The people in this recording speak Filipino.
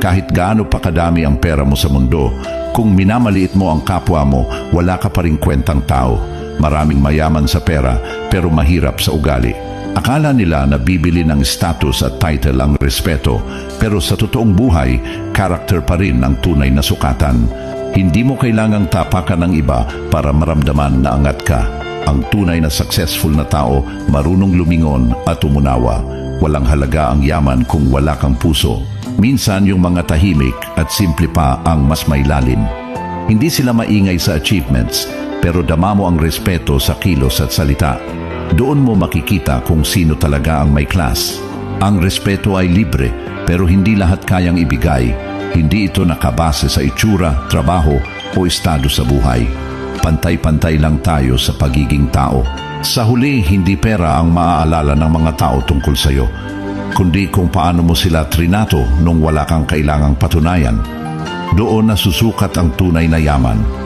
Kahit gaano pa kadami ang pera mo sa mundo, kung minamaliit mo ang kapwa mo, wala ka pa ring kwentang tao. Maraming mayaman sa pera pero mahirap sa ugali. Akala nila na bibili ng status at title ang respeto, pero sa totoong buhay, character pa rin ang tunay na sukatan. Hindi mo kailangang tapakan ng iba para maramdaman na angat ka. Ang tunay na successful na tao, marunong lumingon at umunawa. Walang halaga ang yaman kung wala kang puso. Minsan yung mga tahimik at simple pa ang mas may lalim. Hindi sila maingay sa achievements, pero dama mo ang respeto sa kilos at salita. Doon mo makikita kung sino talaga ang may class. Ang respeto ay libre, pero hindi lahat kayang ibigay. Hindi ito nakabase sa itsura, trabaho o estado sa buhay. Pantay-pantay lang tayo sa pagiging tao. Sa huli, hindi pera ang maaalala ng mga tao tungkol sa iyo, kundi kung paano mo sila trinato nung wala kang kailangang patunayan. Doon nasusukat ang tunay na yaman.